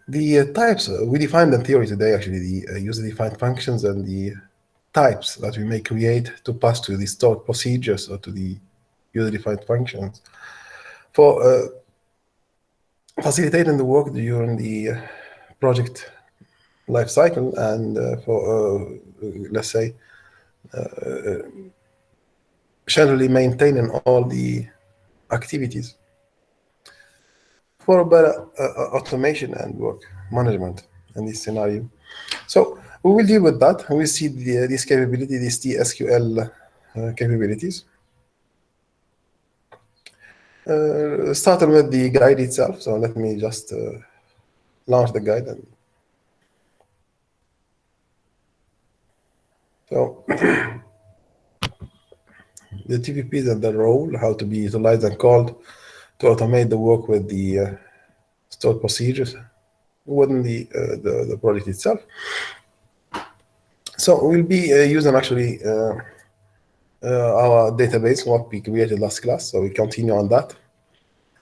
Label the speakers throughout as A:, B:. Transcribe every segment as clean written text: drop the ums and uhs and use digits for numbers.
A: The types we defined in theory today, actually, the user-defined functions and the types that we may create to pass to the stored procedures or to the user-defined functions for facilitating the work during the project life cycle and for, let's say, generally maintaining all the activities for better automation and work management in this scenario. So we will deal with that. We see this capability, these T-SQL capabilities. Starting with the guide itself. So let me just launch the guide. So the TPPs and the role, how to be utilized and called to automate the work with the stored procedures within the project itself. So we'll be using actually our database, what we created last class. So we continue on that.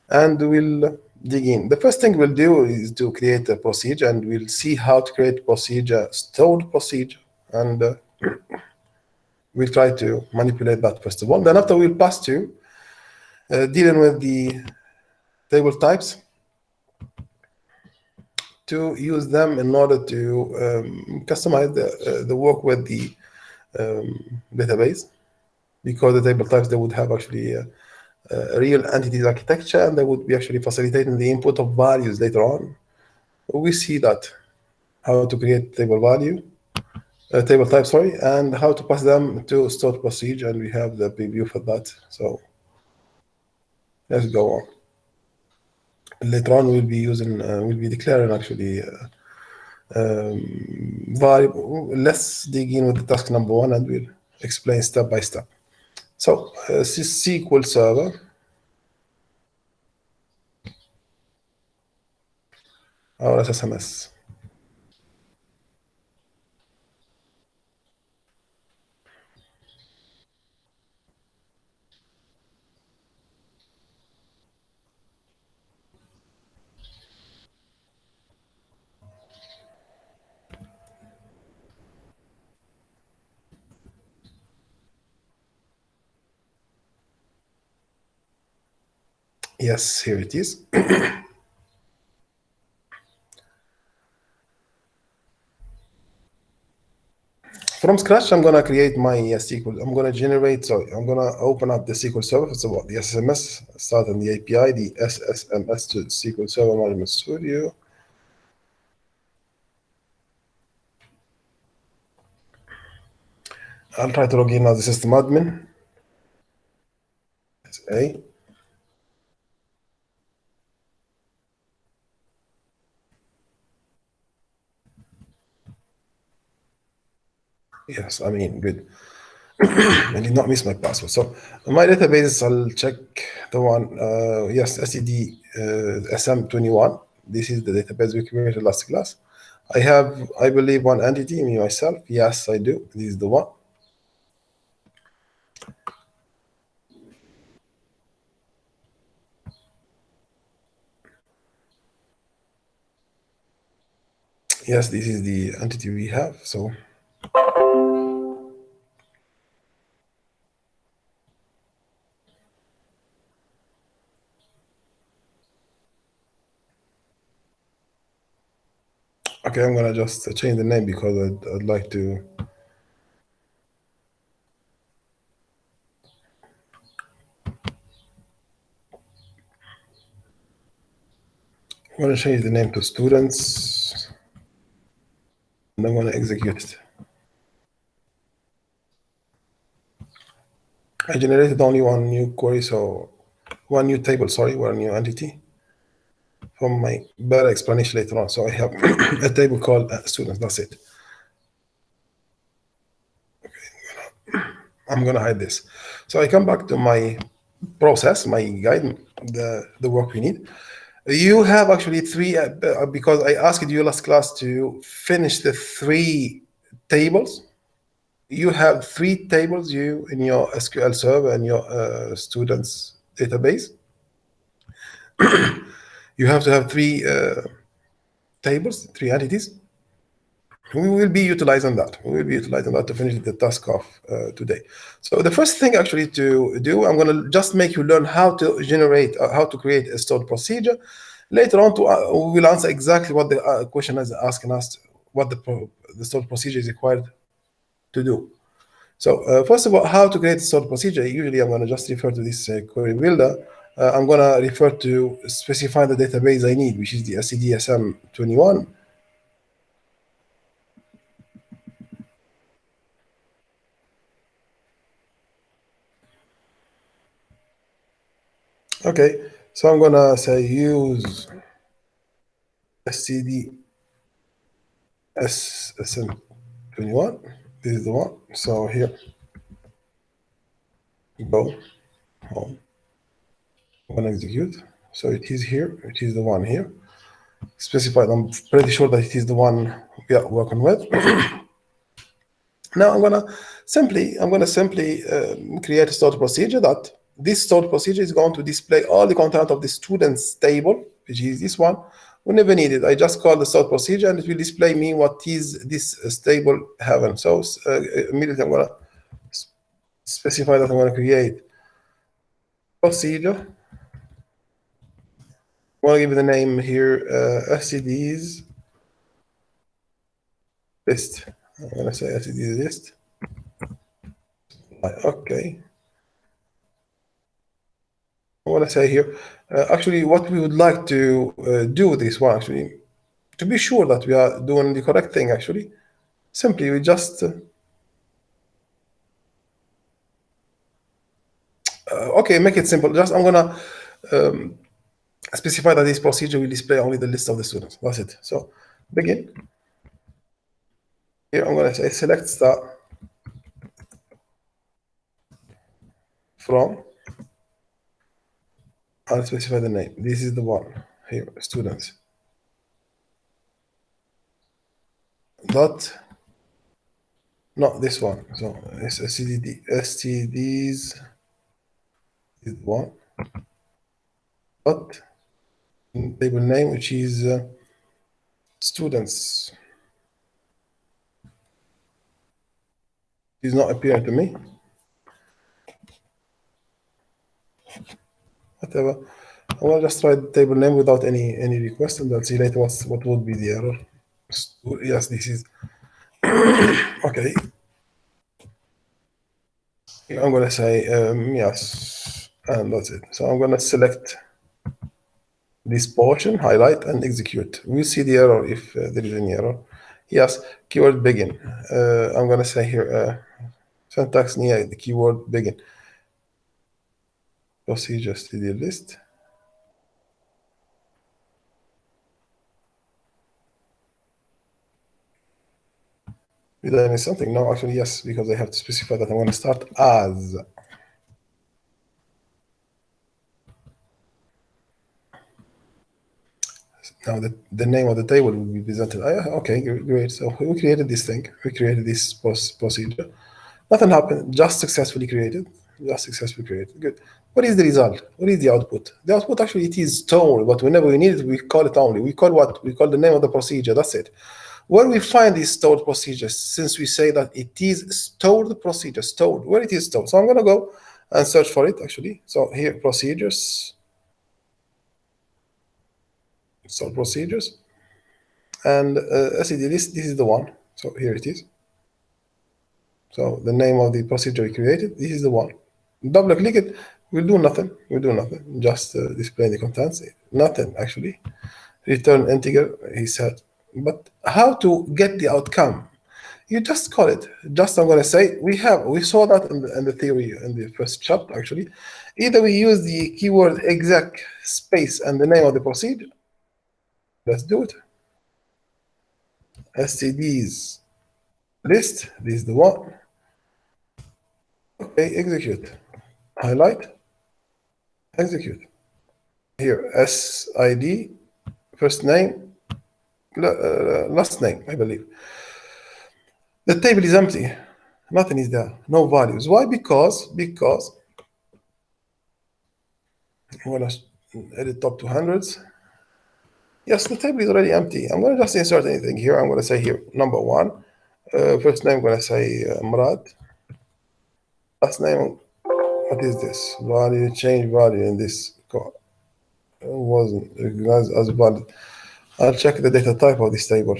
A: And we'll dig in. The first thing we'll do is to create a procedure, and we'll see how to create procedure, stored procedure. And we'll try to manipulate that first of all. Then after we'll pass to dealing with the table types to use them in order to customize the work with the database, because the table types, they would have actually a real entities architecture, and they would be actually facilitating the input of values later on. We see that how to create table value, table type, sorry, and how to pass them to stored procedure, and we have the preview for that. So let's go on. Later on, we'll be using, we'll be declaring actually variable. Let's dig in with the task number one, and we'll explain step by step. So SQL Server. Our SSMS. Yes, here it is. From scratch, I'm going to create my SQL. I'm going to generate, sorry, I'm going to open up the SQL Server. First of all, the SSMS, start on the API, the SSMS to SQL Server Management Studio. I'll try to log in as the system admin. That's A. Yes, I mean, good. I did not miss my password. So my database, I'll check the one, yes, SED SM21. This is the database we created last class. I have, I believe, one entity, me, myself. Yes, I do. This is the one. Yes, this is the entity we have. So okay, I'm gonna just change the name because I'd like to. I'm gonna change the name to students, and I'm gonna execute it. I generated only one new query, so one new table, sorry, one new entity from my better explanation later on. So I have a table called students, that's it. Okay, I'm gonna hide this. So I come back to my process, my guide, the work we need. You have actually three, because I asked you last class to finish the 3 tables. You have 3 tables in your SQL Server and your students database. You have to have 3 tables, 3 entities. We will be utilizing that. We will be utilizing that to finish the task of today. So the first thing actually to do, I'm going to just make you learn how to generate, how to create a stored procedure. Later on, we will answer exactly what the question is asking us, what the stored procedure is required to do. So first of all, how to create a stored procedure. Usually, I'm going to just refer to this query builder. I'm going to refer to specify the database I need, which is the SCDSM21. Okay, so I'm gonna say use SCD SM21. This is the one. So here, go home. I'm gonna execute. So it is here. It is the one here. Specified. I'm pretty sure that it is the one we are working with. Now I'm gonna simply create a stored procedure that this stored procedure is going to display all the content of the students table, which is this one. Whenever needed, I just call the stored procedure and it will display me what is this table having. So immediately I'm gonna specify that I'm gonna create procedure. I'm gonna give it the name here, SCDs list. I'm gonna say SCDs list. Okay. I want to say here, actually, what we would like to do with this one, actually, to be sure that we are doing the correct thing, actually, simply we just, okay, make it simple. Just, I'm going to specify that this procedure will display only the list of the students. That's it. So, begin. Here, I'm going to say select star from, I'll specify the name. This is the one here, students. Dot, not this one. So it's a STDs is one. Dot table name, which is students. Is not appearing to me. Whatever. I will just try the table name without any request, and I'll see later what would be the error. Yes, this is okay. I'm gonna say yes, and that's it. So I'm gonna select this portion, highlight, and execute. We'll see the error if there is any error. Yes, keyword begin. I'm gonna say here syntax near the keyword begin. Procedures to the list. Did I miss something? No, actually, yes, because I have to specify that I'm going to start as. Now the name of the table will be presented. Okay, great. So we created this thing. We created this procedure. Nothing happened. Just successfully created. Just successfully created. Good. What is the result? What is the output? The output actually it is stored, but whenever we need it, we call it only. We call what? We call the name of the procedure. That's it. Where we find these stored procedures, since we say that it is stored procedure, stored, where it is stored. So I'm going to go and search for it actually. So here, procedures, stored procedures, and SCD list, this is the one. So here it is. So the name of the procedure we created, this is the one. Double click it, we'll do nothing. We'll do nothing. Just display the contents. Nothing actually. Return integer, he said. But how to get the outcome? You just call it. Just I'm going to say we saw that in the theory in the first chapter actually. Either we use the keyword exec space and the name of the procedure. Let's do it. STDs list. This is the one. Okay, execute. Highlight. Execute. Here SID first name, last name, I believe. The table is empty. Nothing is there. No values. Why? Because I'm going to edit top to hundreds. Yes, the table is already empty. I'm going to just insert anything here. I'm going to say here, number one. First name, I'm going to say Murad. Last name, what is this? Value, change value in this wasn't recognized as valid. I'll check the data type of this table.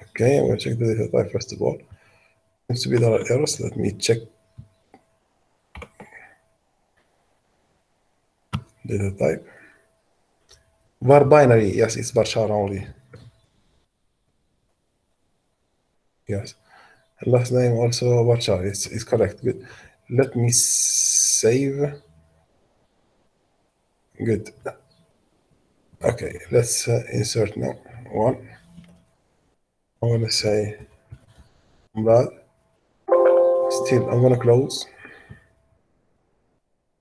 A: Okay, I'm going to check the data type first of all. Seems to be there are errors. Let me check data type. Var binary, yes, it's varchar only. Yes. Last name also varchar, it's correct. Good. Let me save. Good. Okay, let's insert now. One. I'm gonna say that. Still, I'm gonna close.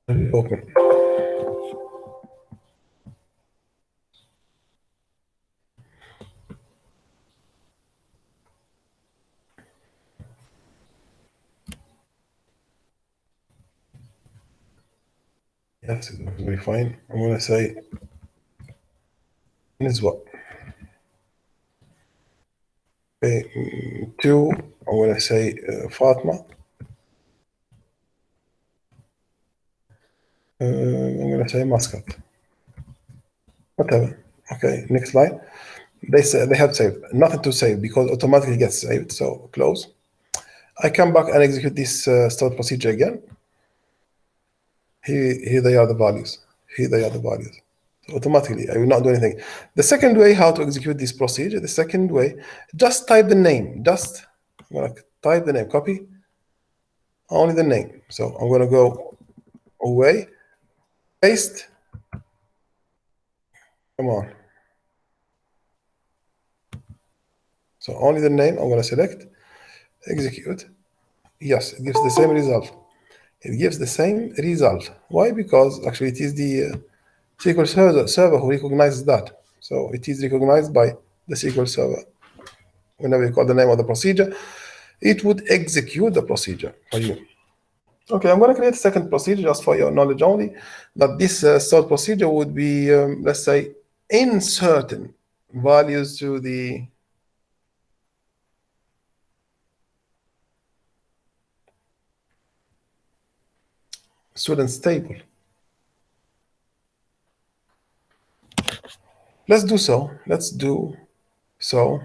A: Open. Yes, it will be fine. I'm gonna say this what? Okay, two. I'm gonna say Fatma. I'm gonna say Muscat. Whatever. Okay, next line. They say they have saved. Nothing to save because automatically gets saved. So close. I come back and execute this start procedure again. Here they are the values. Here they are the values. So automatically, I will not do anything. The second way how to execute this procedure, the second way, just type the name. Just I'm gonna type the name, copy, only the name. So I'm gonna go away, paste. Come on. So only the name, I'm gonna select, execute. Yes, it gives the same result. It gives the same result. Why? Because actually it is the SQL server who recognizes that. So it is recognized by the SQL Server. Whenever you call the name of the procedure, it would execute the procedure for you. Okay, I'm going to create a second procedure just for your knowledge only, that this sort procedure would be, let's say, inserting values to the students table. Let's do so. Let's do so.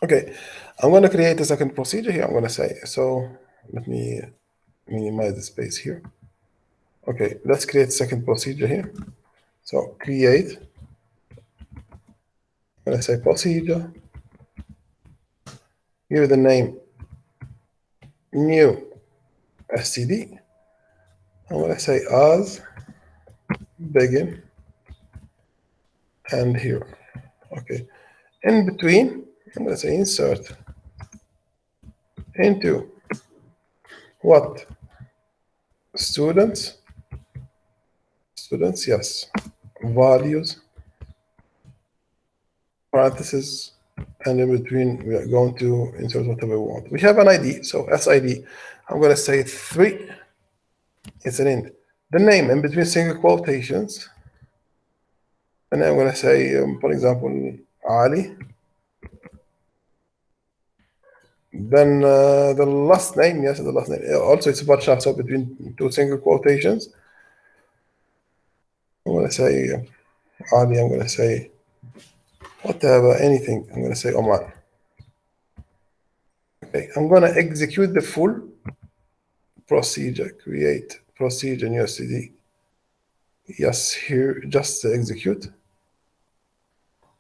A: Okay, I'm going to create a second procedure here. I'm going to say, so let me minimize the space here. Okay, let's create a second procedure here. So create, I'm going to say procedure, give the name new std. I'm going to say as begin and here. Okay, in between, I'm going to say insert into what? Students, yes, values, parentheses, and in between we are going to insert whatever we want. We have an ID, so SID, I'm going to say 3, it's an int. The name in between single quotations, and I'm going to say, for example, Ali. Then the last name, yes, the last name. Also, it's about chart, so between two single quotations. I'm going to say Ali, I'm going to say whatever, anything. I'm going to say Oman. Okay, I'm going to execute the full procedure, create procedure in USD. Yes, here, just execute.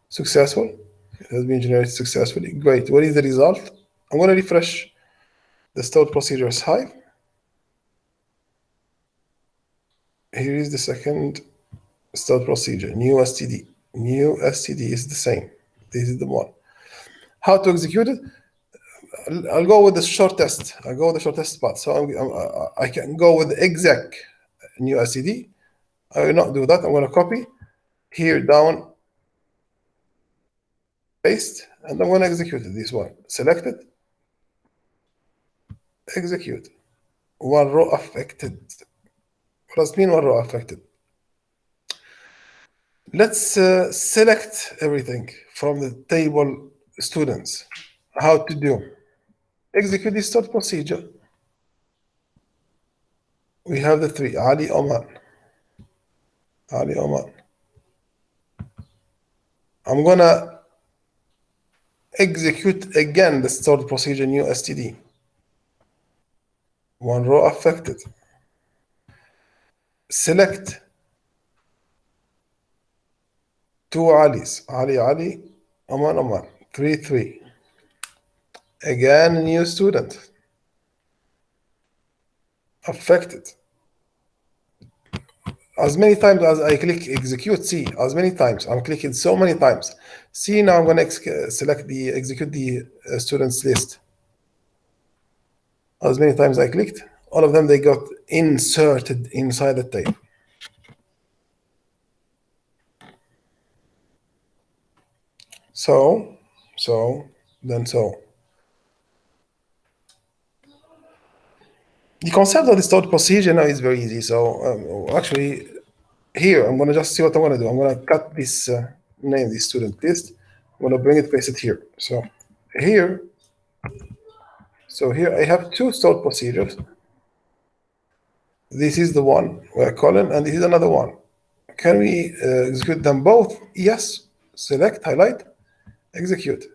A: Successful. It has been generated successfully. Great. What is the result? I'm going to refresh the stored procedure as Hive. Here is the second stored procedure, new STD. New STD is the same. This is the one. How to execute it? I'll go with the short test. I'll go with the short test path. So I can go with the exec new STD. I will not do that. I'm going to copy here down, paste, and I'm going to execute this one. Select it. execute. One row affected. What does it mean one row affected? Let's select everything from the table students. How to do? Execute the start procedure. We have the three, Ali Oman. Ali Oman. I'm gonna execute again the stored procedure new std. One row affected. Select two Alis, Ali, Oman, 3. Again, new student. Affected. As many times as I click execute, see, as many times, I'm clicking so many times. See, now I'm gonna execute the students list. As many times I clicked, all of them, they got inserted inside the table. So. The concept of the stored procedure now is very easy. So actually, here, I'm gonna just see what I'm gonna do. I'm gonna cut this, name this student list. I'm gonna bring it, paste it here. So here I have two stored procedures. This is the one where colon, and this is another one. Can we execute them both? Yes. Select, highlight, execute.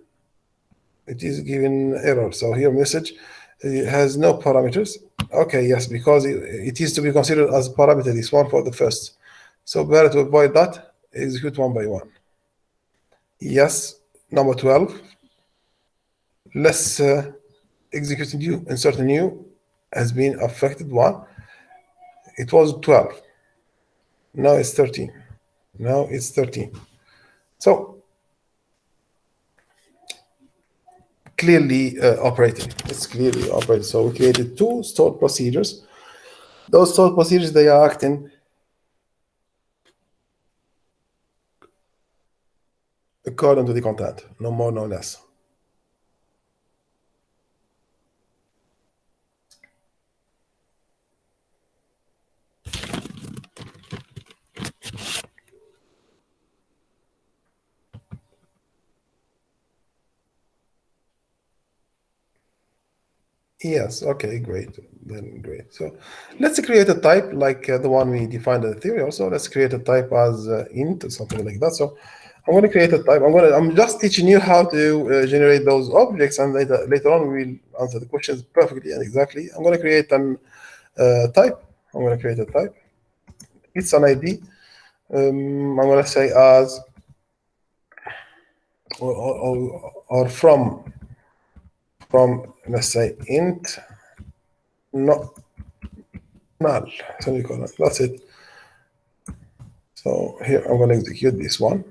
A: It is given error. So here message it has no parameters. Okay, yes, because it is to be considered as parameter, this one for the first. So better to avoid that, execute one by one. Yes, number 12. Let's execute new, insert a new, has been affected one. It was 12. Now it's 13. Now it's 13. So clearly operating. It's clearly operating. So we created two stored procedures. Those stored procedures, they are acting according to the content, no more, no less. Yes, okay, great. Then great. So let's create a type like the one we defined in the theory. Also, let's create a type as int or something like that. So I'm going to create a type. I'm just teaching you how to generate those objects, and later on we'll answer the questions perfectly and exactly. I'm going to create an type. I'm going to create a type. It's an ID. I'm going to say as or from let's say int not null semicolon. That's it. So here I'm going to execute this one.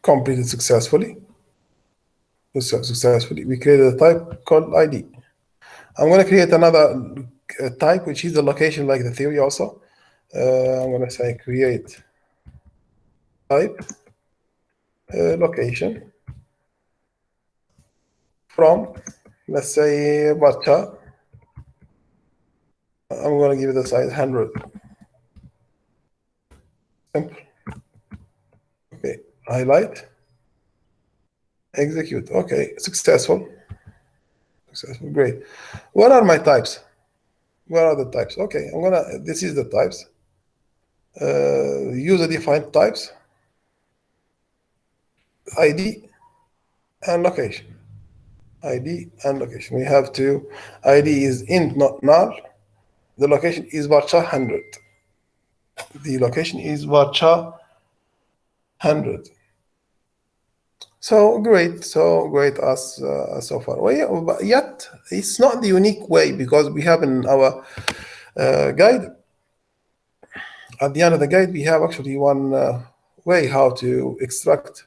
A: Completed successfully. We created a type called ID. I'm going to create another type, which is the location, like the theory also. I'm going to say create type location from, let's say, varchar. I'm going to give it a size 100. Simple. Okay, highlight, execute. Okay, successful. Great. What are my types? What are the types? Okay, this is the types. User defined types, ID and location. ID and location. We have to, ID is int, not null. The location is varchar 100. The location is varchar 100. So great as so far. Well, yeah, but yet it's not the unique way, because we have in our guide, at the end of the guide, we have actually one way how to extract.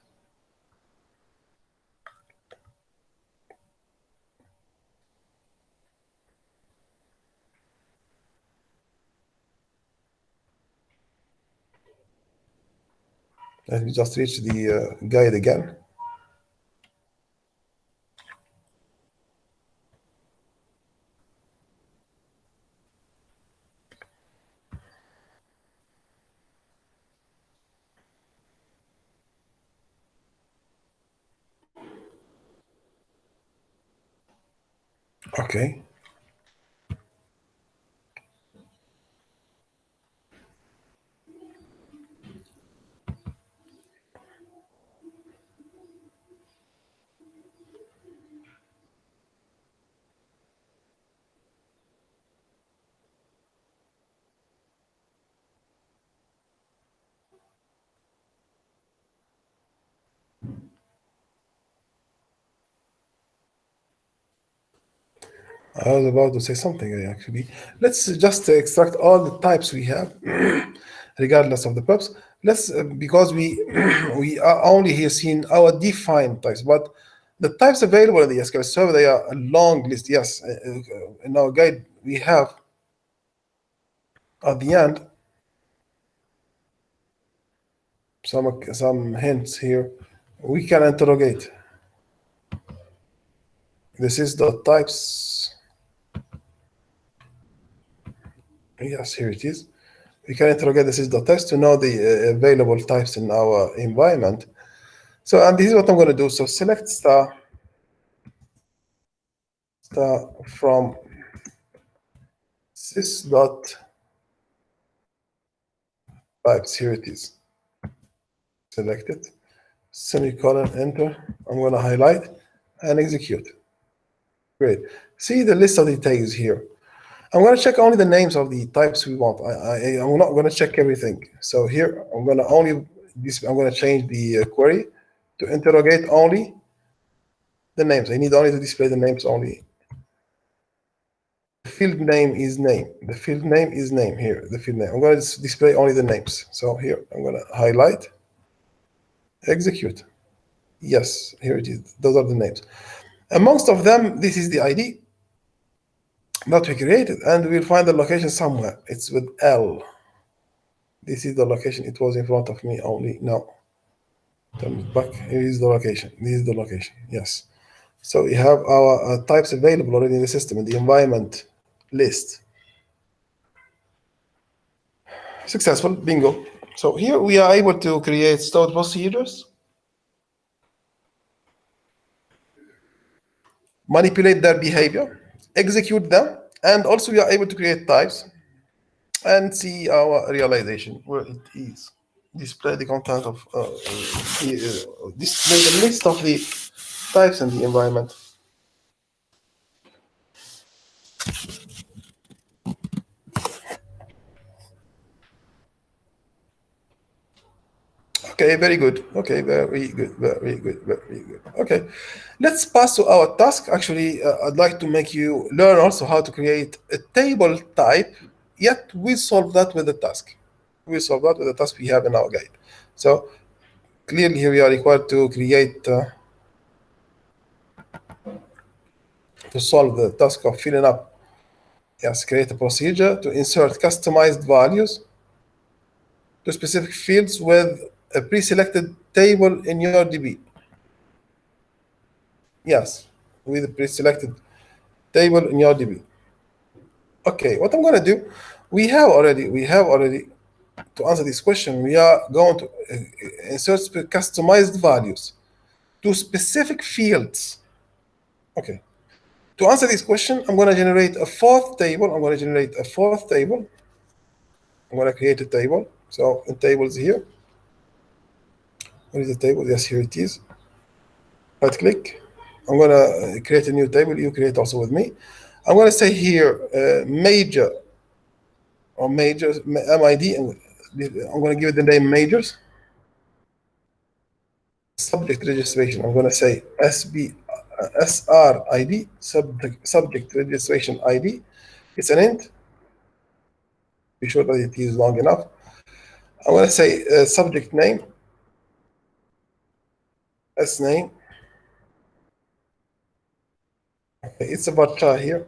A: Let me just reach the guide again. Okay. I was about to say something actually. Let's just extract all the types we have, regardless of the pubs. Let's because we we are only here seeing our defined types, but the types available in the SQL Server, they are a long list. Yes, in our guide we have at the end some hints here. We can interrogate. This is the types. Yes, here it is. We can interrogate this is the test to know the available types in our environment. So, and this is what I'm going to do. So select star from sys dot types. Here it is. Select it. Semicolon, enter. I'm going to highlight and execute. Great. See the list of the tags here. I'm going to check only the names of the types we want. I'm not going to check everything. So here I'm going to only I'm going to change the query to interrogate only the names. I need only to display the names only. The field name is name. The field name is name here. The field name. I'm going to display only the names. So here I'm going to highlight, execute. Yes, here it is. Those are the names. Amongst of them, this is the ID that we created, and we'll find the location somewhere. It's with L. This is the location. It was in front of me only. No. Turn it back. Here is the location. This is the location. Yes. So we have our types available already in the system in the environment list. Successful. Bingo. So here we are able to create stored procedures, manipulate their behavior, execute them, and also we are able to create types and see our realization where it is. Display the content of display the list of the types in the environment. Okay, very good. Okay, very good, very good, very good. Okay, let's pass to our task. Actually, I'd like to make you learn also how to create a table type, yet we solve that with the task. We solve that with the task we have in our guide. So clearly here we are required to create, to solve the task of filling up. Yes, create a procedure to insert customized values to specific fields with a pre-selected table in your DB. Yes, with a pre-selected table in your DB. Okay, what I'm going to do, we have already, to answer this question, we are going to insert customized values to specific fields. Okay, to answer this question, I'm going to generate a fourth table. I'm going to create a table. So in tables here, where is the table? Yes, here it is. Right click. I'm going to create a new table. You create also with me. I'm going to say here major or majors MID. I'm going to give it the name majors. Subject registration. I'm going to say SRID, subject registration ID. It's an int. Be sure that it is long enough. I'm going to say subject name, S name. Okay, it's about char here.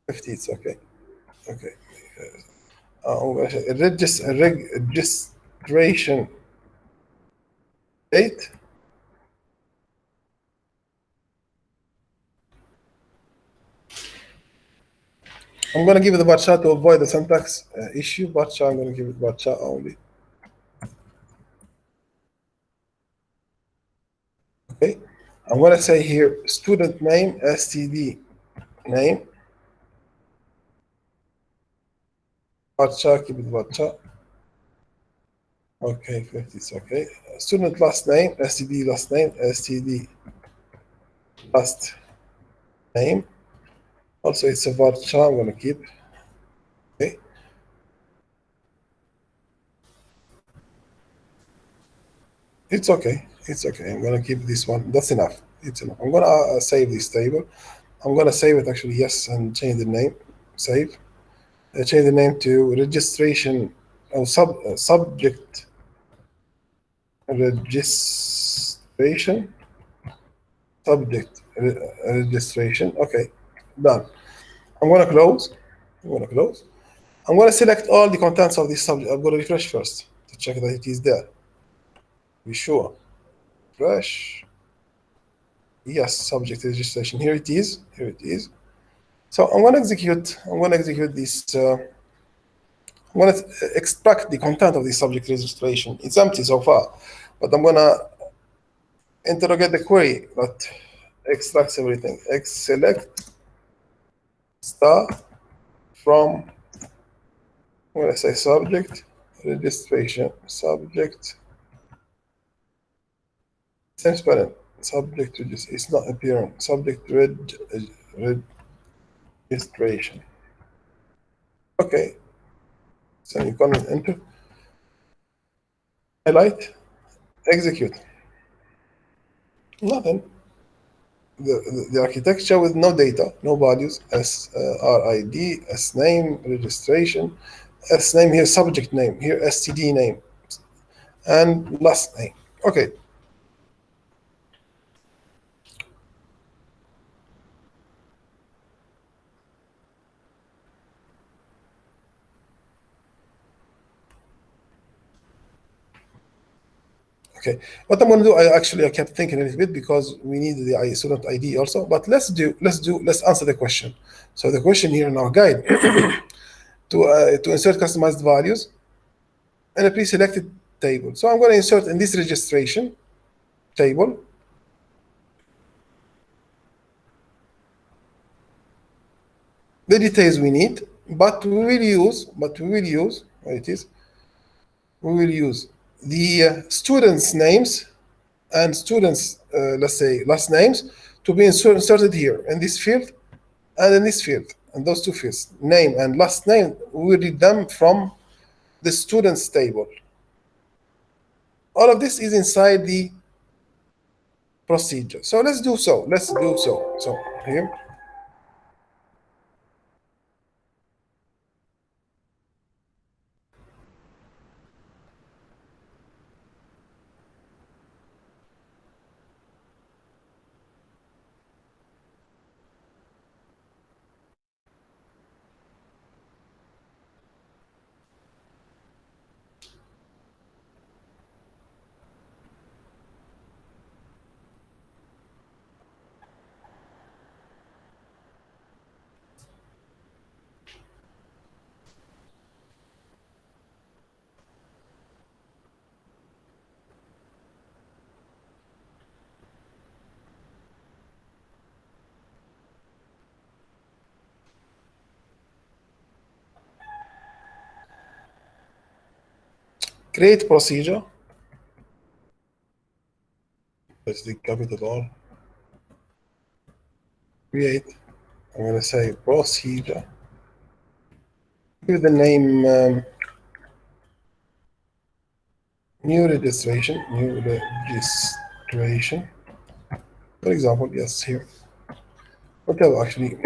A: 50, it's okay. Okay. I'm going to say registration date. I'm going to give it the varchar to avoid the syntax issue. Varchar, I'm going to give it varchar only. Okay. I'm going to say here student name, std name, varchar, keep it varchar. Okay, 50 is okay. Student last name, std last name, std last name. Also, it's a varchar. I'm going to keep. Okay. It's okay. It's okay. I'm going to keep this one. That's enough. It's enough. I'm going to save this table. I'm going to save it actually, yes, and change the name. Save. Change the name to registration or subject registration. Subject registration. Okay, done. I'm going to close. I'm going to close. I'm going to select all the contents of this subject. I'm going to refresh first to check that it is there. Be sure. Refresh. Yes, subject registration. Here it is. Here it is. So I'm going to execute. I'm going to execute this. I'm going to extract the content of the subject registration. It's empty so far, but I'm going to interrogate the query that extracts everything. Select star from, I'm going to say subject registration, subject, same spelling, subject registration, it's not appearing, subject registration. Okay, so you can enter, highlight, execute. Nothing. The architecture with no data, no values, as RID, as name, registration, as name here, subject name, here STD name, and last name. Okay. Okay, what I'm going to do, I kept thinking a little bit because we need the student ID also, but let's answer the question. So the question here in our guide to insert customized values in a pre-selected table. So I'm going to insert in this registration table the details we need, but we will use where it is, we will use the students' names and students, let's say, last names to be inserted here in this field and in this field, and those two fields, name and last name, we will read them from the students table. All of this is inside the procedure. So let's do so. Let's do so. So here, create procedure. Let's the capital R. Create. I'm going to say procedure. Give the name new registration. For example, yes, here. Whatever actually.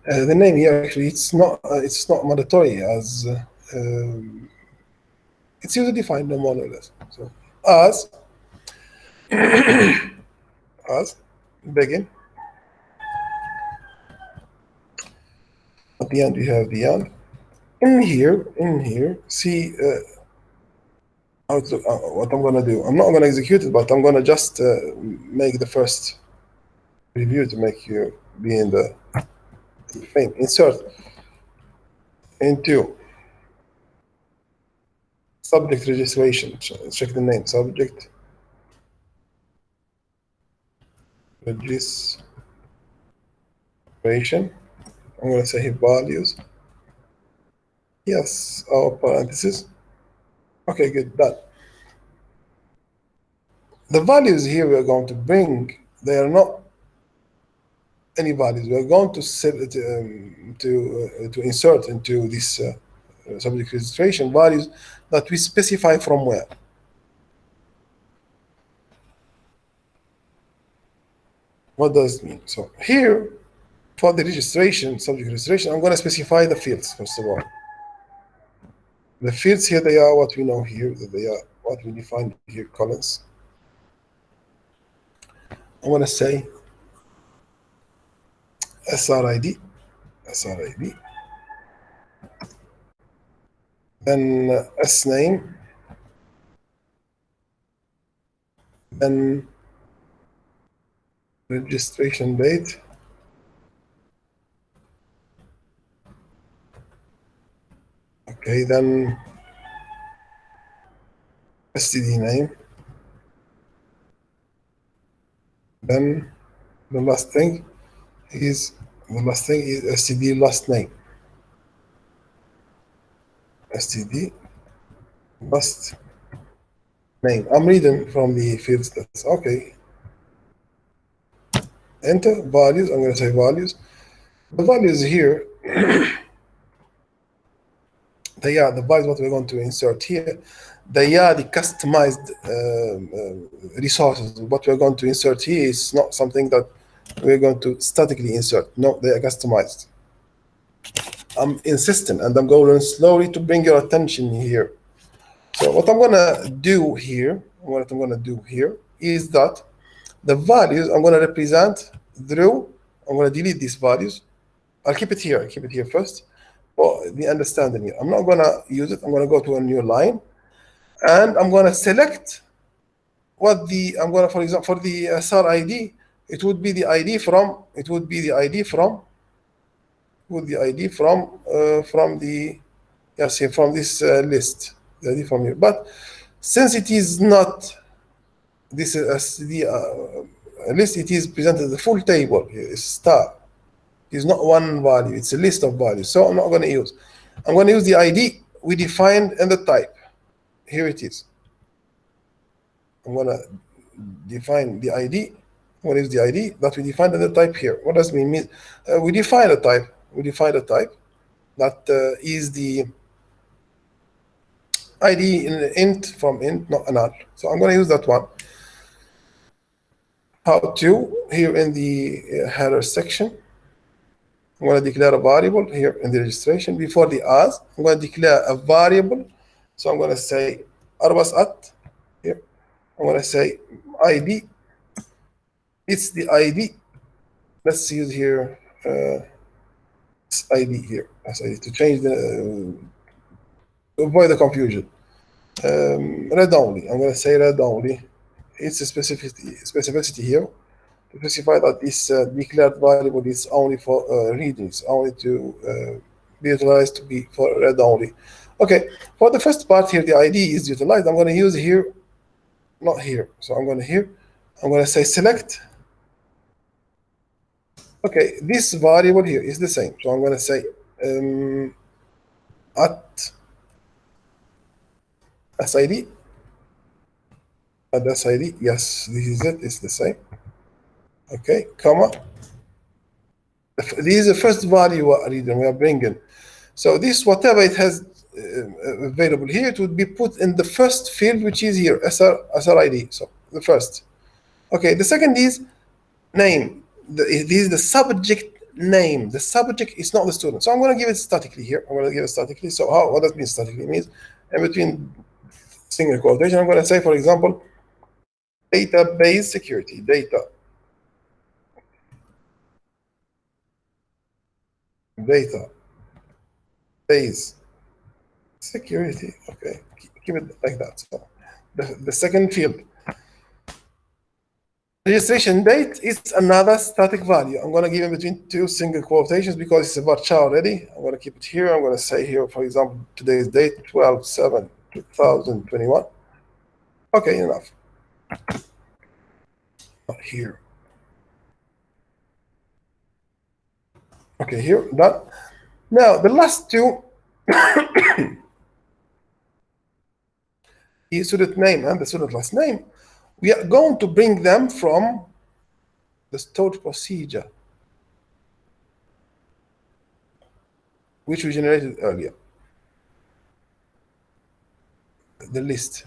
A: The name here actually it's not mandatory as it's user defined, no more or less. So as as begin. At the end we have the end. In here, see what I'm gonna do. I'm not gonna execute it, but I'm gonna just make the first review to make you be in the frame. Insert into subject registration. Check the name subject registration. I'm going to say here values. Yes, our parentheses. Okay, good, done. The values here we are going to bring, they are not any values. We are going to set to insert into this subject registration values that we specify from where. What does it mean? So here, for the registration, subject registration, I'm going to specify the fields first of all. The fields here, they are what we know here, that they are what we define here, columns. I'm going to say SRID, then SName, then registration date, okay, then STD name, then the last thing is STD last name, STD last name. I'm reading from the fields. That's okay. Enter values. I'm going to say values. The values here, they are the values what we're going to insert here. They are the customized resources. What we're going to insert here is not something that we're going to statically insert. No, they are customized. I'm insistent, and I'm going slowly to bring your attention here. So what I'm going to do here, is that the values I'm going to represent through, I'm going to delete these values. I'll keep it here. First for the understanding here. I'm not going to use it. I'm going to go to a new line, and I'm going to select what for example, for the SAR ID, it would be the ID from this list, the ID from here. But since it is not this the list, it is presented the full table here. It's star. It's not one value. It's a list of values. So I'm not going to use. I'm going to use the ID we defined in the type. Here it is. I'm going to define the ID. What is the ID that we defined in the type here? What does it mean? We define a type. That is the ID in int from int, not null. So I'm going to use that one. How to? Here in the header section, I'm going to declare a variable here in the registration. Before the as, I'm going to declare a variable. So I'm going to say arbas at here. I'm going to say ID. It's the ID. Let's use here ID here as ID to change to avoid the confusion. Read only. I'm going to say read only. It's a specificity here to specify that this declared variable is only for reading. It's only to be utilized to be for read only. Okay, for the first part here, the ID is utilized. I'm going to use here, not here. So I'm going to say select. Okay, this variable here is the same. So I'm going to say at SID. At SID, yes, this is it. It's the same. Okay, comma. This is the first value we are bringing. So this, whatever it has available here, it would be put in the first field, which is here, SRID. So the first. Okay, the second is name. This is the subject name. The subject is not the student. So I'm going to give it statically here. So what does mean statically? It means in between single quotation, I'm going to say, for example, database security, database security. Okay, keep it like that. So the second field, registration date, is another static value. I'm going to give in between two single quotations because it's a varchar already. I'm going to keep it here. I'm going to say here, for example, today's date, 12/7/2021. Okay, enough. Not here. Okay, here, done. Now, the last two, the student name and the student last name, we are going to bring them from the stored procedure, which we generated earlier. The list,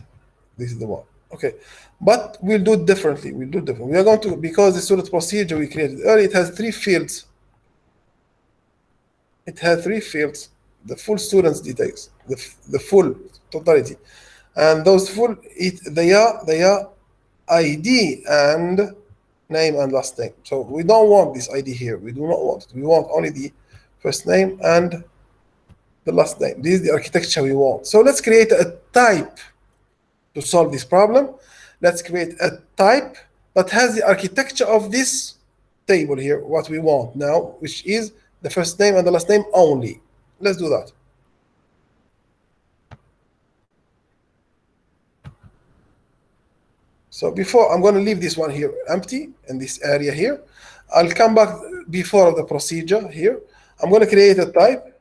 A: this is the one. Okay, but we'll do it differently. We'll do it differently. We are going to, because the student procedure we created earlier, it has 3 fields. It has 3 fields, the full students details, the full totality. And those full, they are ID and name and last name. So we don't want this ID here. We do not want it. We want only the first name and the last name. This is the architecture we want. So let's create a type to solve this problem. Let's create a type that has the architecture of this table here, what we want now, which is the first name and the last name only. Let's do that. So before, I'm going to leave this one here empty in this area here. I'll come back before the procedure here. I'm going to create a type.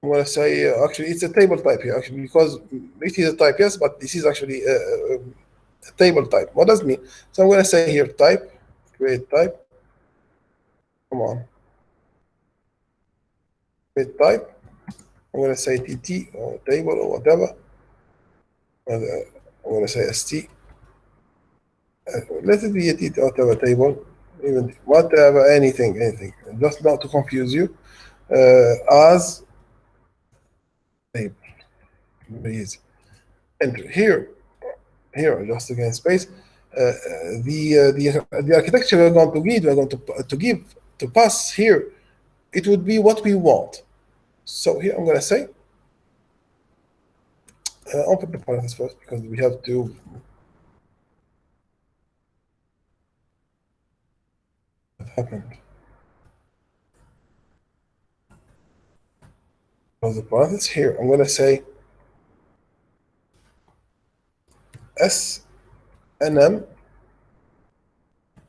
A: I'm going to say, actually, it's a table type here, actually, because it is a type, yes, but this is actually a table type. What does it mean? So I'm going to say here type, create type. Come on. Create type. I'm going to say TT or table or whatever. I'm going to say ST. Let it be a TT, whatever table, even whatever, anything, just not to confuse you. As table. Very easy. Enter here, just again space. The architecture we're going to give, to pass here, it would be what we want. So here I'm going to say, open the parentheses first because we have to. What happened? Close the parentheses here. I'm going to say SNM.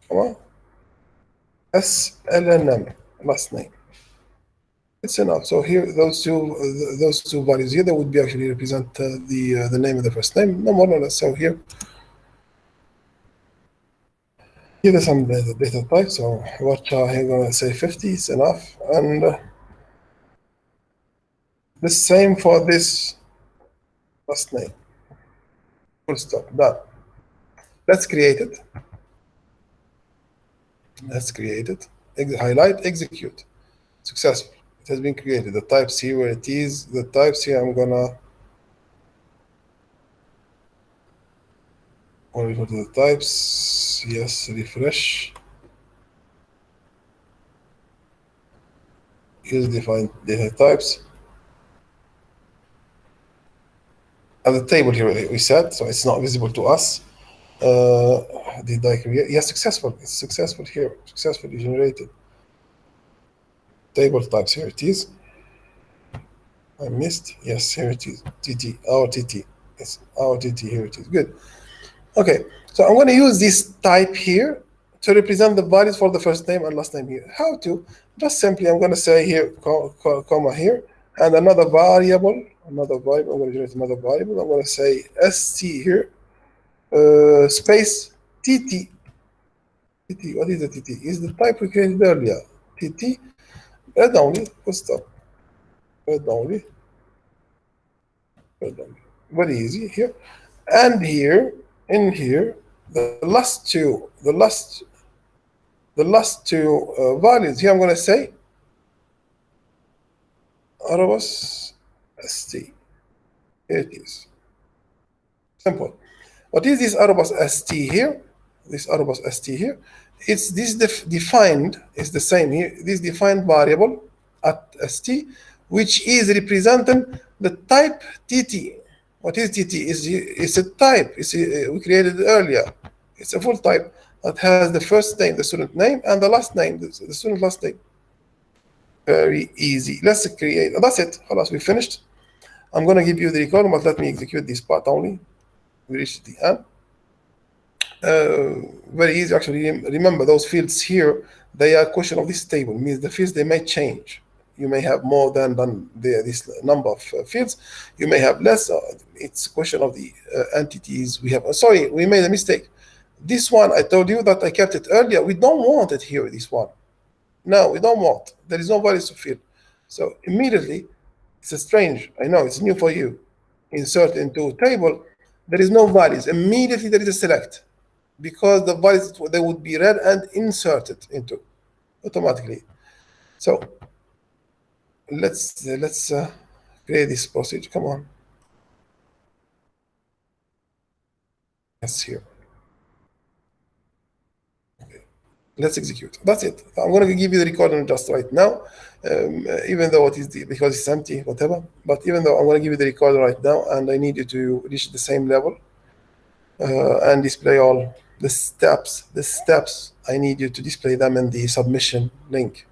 A: Come on. SLNM, last name. It's enough. So here, those two values here, they would be actually represent the name of the first name, no more or less. So here is some data type. So what I'm going to say 50 is enough, and the same for this last name. Full stop. Done. Let's create it. Let's create it. Highlight, execute. Successful. It has been created. The types here where it is. The types here I'm gonna. When we go to the types, yes, refresh. Use define data types. And the table here we set, so it's not visible to us. Did I create? Yes, successful. It's successful here. Successfully generated. Table types, here it is. I missed. Yes, here it is. TT, our TT. It's our TT, here it is. Good. Okay, so I'm going to use this type here to represent the values for the first name and last name here. How to? Just simply, I'm going to say here, comma here, and another variable. I'm going to generate another variable. I'm going to say ST here, space TT. TT, what is the TT? Is the type we created earlier. TT, read only, full stop. Read only. Very easy here. And here, in here, the last two values here, I'm going to say arrobas st. Here it is. Simple. What is this arrobas st here? This arrobas st here. It's this defined, is the same here. This defined variable at st, which is representing the type TT. What is TT? It's a type. We created it earlier. It's a full type that has the first name, the student name, and the last name, the student last name. Very easy. Let's create. That's it. Halas, we finished. I'm going to give you the recording, but let me execute this part only. We reached the end. very easy actually. Remember those fields here, they are a question of this table. Means the fields, they may change. You may have more than this number of fields. You may have less. It's a question of the entities we have. Sorry, we made a mistake. This one, I told you that I kept it earlier. We don't want it here, this one. No, we don't want. There is no values to field. So immediately, it's strange. I know it's new for you. Insert into a table. There is no values. Immediately there is a select, because the values, they would be read and inserted into automatically. So let's create this procedure. Come on. Yes, here. Okay. Let's execute. That's it. I'm going to give you the recording just right now, even though it is because it's empty, whatever. But even though I'm going to give you the recorder right now, and I need you to reach the same level and display all the steps. The steps, I need you to display them in the submission link.